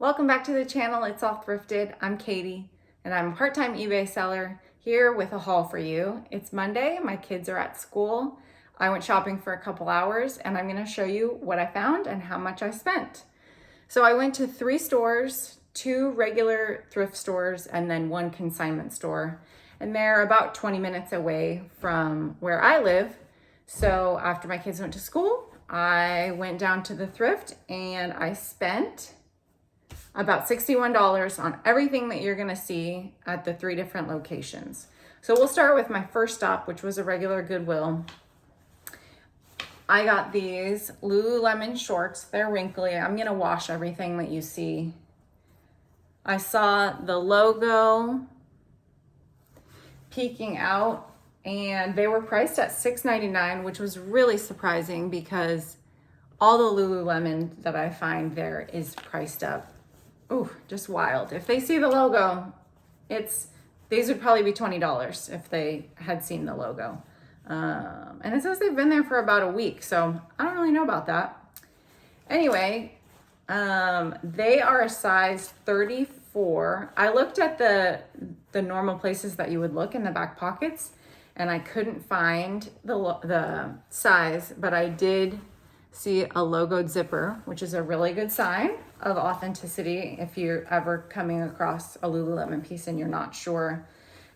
Welcome back to the channel. It's All Thrifted. I'm Katie and I'm a part-time eBay seller here with a haul for you. It's Monday. My kids are at school. I went shopping for a couple hours and I'm going to show you what I found and how much I spent. So I went to 3 stores, 2 regular thrift stores and then 1 consignment store. And they're about 20 minutes away from where I live. So after my kids went to school, I went down to the thrift and I spent about $61 on everything that you're gonna see at the 3 different locations. So we'll start with my first stop, which was a regular Goodwill. I got these Lululemon shorts. They're wrinkly. I'm gonna wash everything that you see. I saw the logo peeking out and they were priced at $6.99, which was really surprising because all the Lululemon that I find there is priced up. Ooh, just wild. If they see the logo, these would probably be $20 if they had seen the logo. And it says they've been there for about a week, so I don't really know about that. Anyway, they are a size 34. I looked at the normal places that you would look in the back pockets, and I couldn't find the size, but I did see a logoed zipper, which is a really good sign of authenticity if you're ever coming across a Lululemon piece and you're not sure.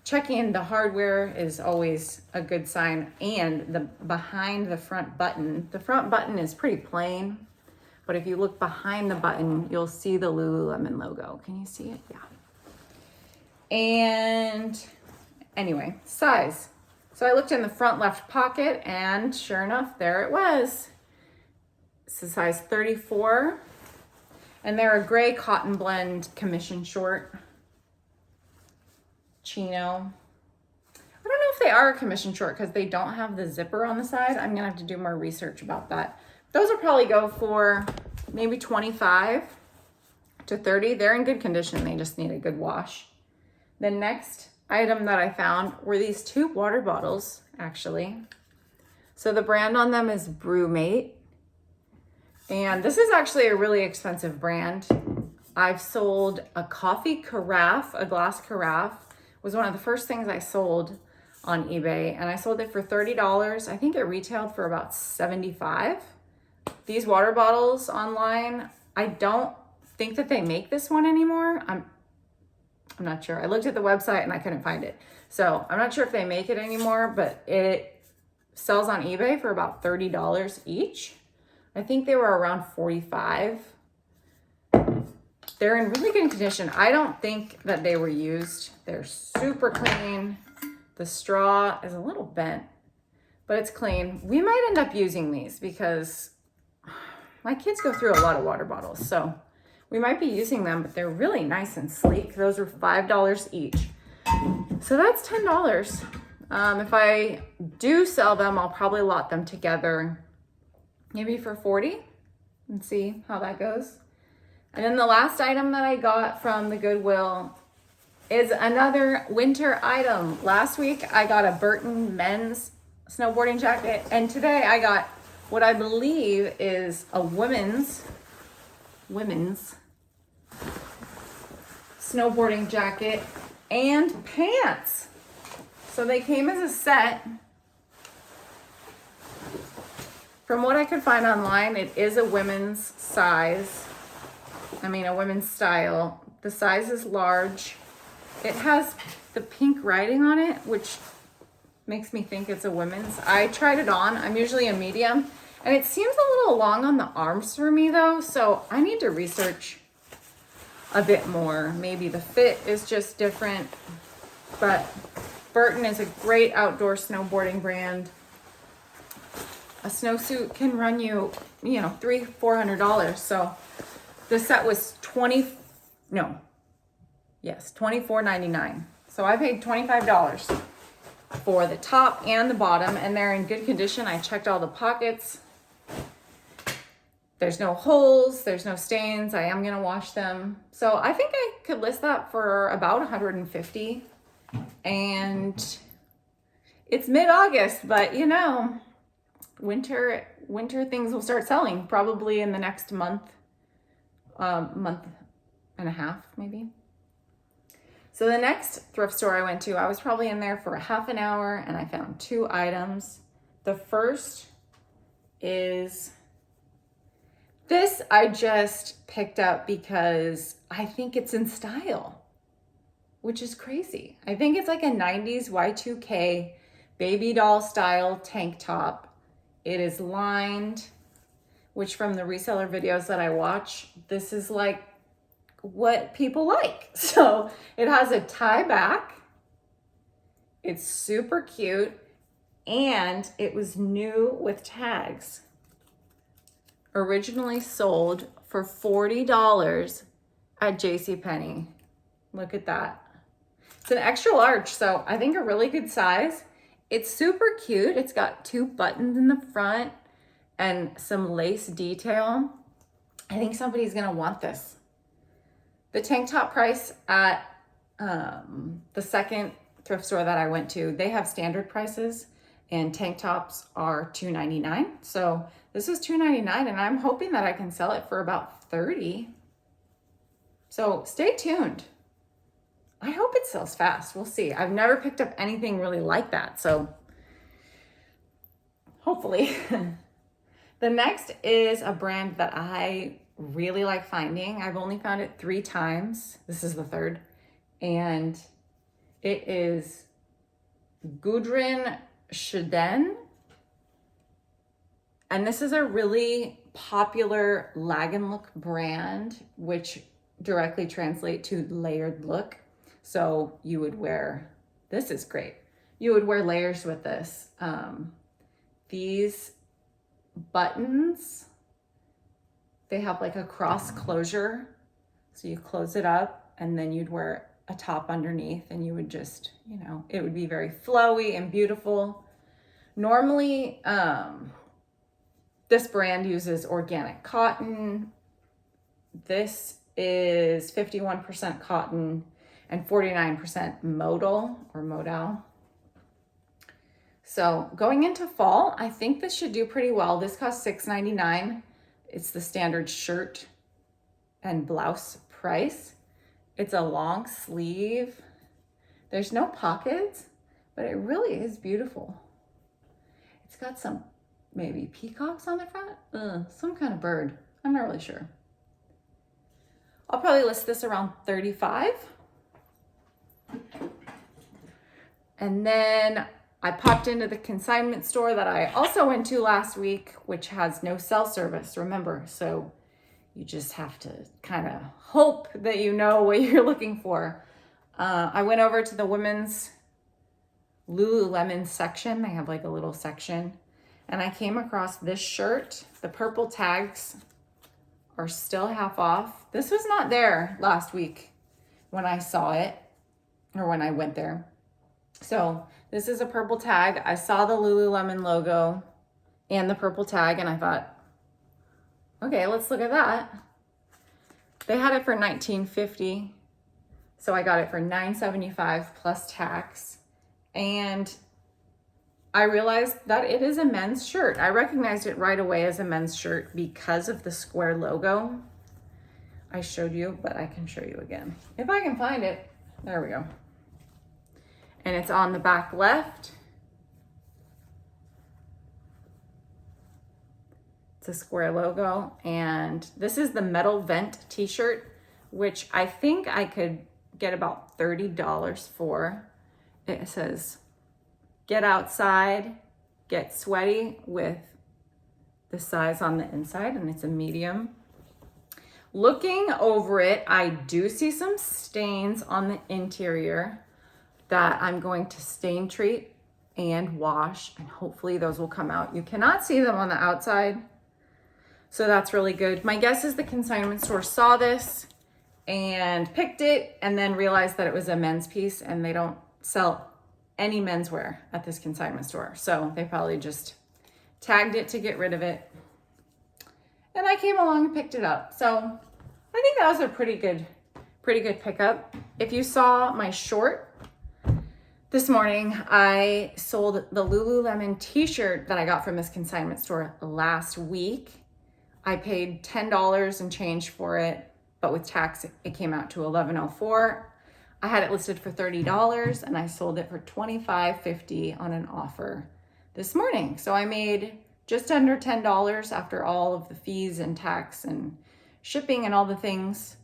Checking the hardware is always a good sign. And behind the front button is pretty plain, but if you look behind the button, you'll see the Lululemon logo. Can you see it? Yeah. And anyway, size. So I looked in the front left pocket and sure enough, there it was. It's a size 34. And they're a gray cotton blend commission short. Chino. I don't know if they are a commission short because they don't have the zipper on the side. I'm gonna have to do more research about that. Those will probably go for maybe 25 to 30. They're in good condition. They just need a good wash. The next item that I found were these 2 water bottles, actually. So the brand on them is Brewmate. And this is actually a really expensive brand. I've sold a coffee carafe, a glass carafe. It was one of the first things I sold on eBay, and I sold it for $30. I think it retailed for about $75. These water bottles online, I don't think that they make this one anymore. I'm not sure. I looked at the website and I couldn't find it. So I'm not sure if they make it anymore, but it sells on eBay for about $30 each. I think they were around $45. They're in really good condition. I don't think that they were used. They're super clean. The straw is a little bent, but it's clean. We might end up using these because my kids go through a lot of water bottles. So we might be using them, but they're really nice and sleek. Those are $5 each. So that's $10. If I do sell them, I'll probably lot them together maybe for $40 and see how that goes. And then the last item that I got from the Goodwill is another winter item. Last week I got a Burton men's snowboarding jacket, and today I got what I believe is a women's snowboarding jacket and pants. So they came as a set. From what I could find online, it is a women's size. A women's style. The size is large. It has the pink writing on it, which makes me think it's a women's. I tried it on. I'm usually a medium, and it seems a little long on the arms for me though, so I need to research a bit more. Maybe the fit is just different, but Burton is a great outdoor snowboarding brand. A snowsuit can run you, $300-400. So the set was $24.99. So I paid $25 for the top and the bottom, and they're in good condition. I checked all the pockets. There's no holes, there's no stains. I am gonna wash them. So I think I could list that for about $150. And it's mid-August, but winter things will start selling probably in the next month and a half, maybe. So the next thrift store I went to, I was probably in there for a half an hour and I found 2 items. The first is this. I just picked up because I think it's in style, which is crazy. I think it's like a 90s Y2K baby doll style tank top. It is lined, which from the reseller videos that I watch, this is like what people like. So it has a tie back. It's super cute. And it was new with tags. Originally sold for $40 at JCPenney. Look at that. It's an extra large, so I think a really good size. It's super cute. It's got 2 buttons in the front and some lace detail. I think somebody's gonna want this. The tank top price at the second thrift store that I went to, they have standard prices and tank tops are $2.99. So this is $2.99 and I'm hoping that I can sell it for about $30. So stay tuned. I hope it sells fast. We'll see. I've never picked up anything really like that. So hopefully. The next is a brand that I really like finding. I've only found it 3 times. This is the 3rd. And it is Gudrun Schiden. And this is a really popular Lagenlook brand, which directly translate to layered look. So you would wear, this is great. You would wear layers with this. These buttons, they have like a cross closure. So you close it up and then you'd wear a top underneath and you would just, you know, it would be very flowy and beautiful. Normally, this brand uses organic cotton. This is 51% cotton and 49% modal or modal. So going into fall, I think this should do pretty well. This costs $6.99. It's the standard shirt and blouse price. It's a long sleeve. There's no pockets, but it really is beautiful. It's got some maybe peacocks on the front, some kind of bird. I'm not really sure. I'll probably list this around $35. And then I popped into the consignment store that I also went to last week, which has no cell service, remember. So you just have to kind of hope that you know what you're looking for. I went over to the women's Lululemon section. They have like a little section. And I came across this shirt. The purple tags are still half off. This was not there last week when I saw it or when I went there. So this is a purple tag. I saw the Lululemon logo and the purple tag and I thought, okay, let's look at that. They had it for $19.50. So I got it for $9.75 plus tax. And I realized that it is a men's shirt. I recognized it right away as a men's shirt because of the square logo. I showed you, but I can show you again. If I can find it, there we go. And it's on the back left. It's a square logo. And this is the metal vent t-shirt, which I think I could get about $30 for. It says, get outside, get sweaty with the size on the inside, and it's a medium. Looking over it, I do see some stains on the interior that I'm going to stain treat and wash, and hopefully those will come out. You cannot see them on the outside, so that's really good. My guess is the consignment store saw this and picked it and then realized that it was a men's piece, and they don't sell any menswear at this consignment store. So they probably just tagged it to get rid of it. And I came along and picked it up. So I think that was a pretty good pickup. If you saw my short this morning, I sold the Lululemon t-shirt that I got from this consignment store last week. I paid $10 and change for it. but with tax, it came out to $11.04. I had it listed for $30 and I sold it for $25.50 on an offer this morning. So I made just under $10 after all of the fees and tax and shipping and all the things.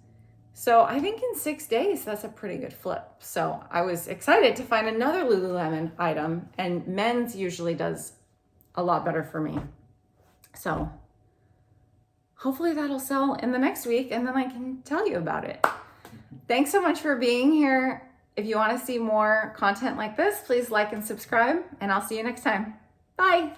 So I think in 6 days, that's a pretty good flip. So I was excited to find another Lululemon item, and men's usually does a lot better for me. So hopefully that'll sell in the next week and then I can tell you about it. Thanks so much for being here. If you want to see more content like this, please like and subscribe, and I'll see you next time. Bye.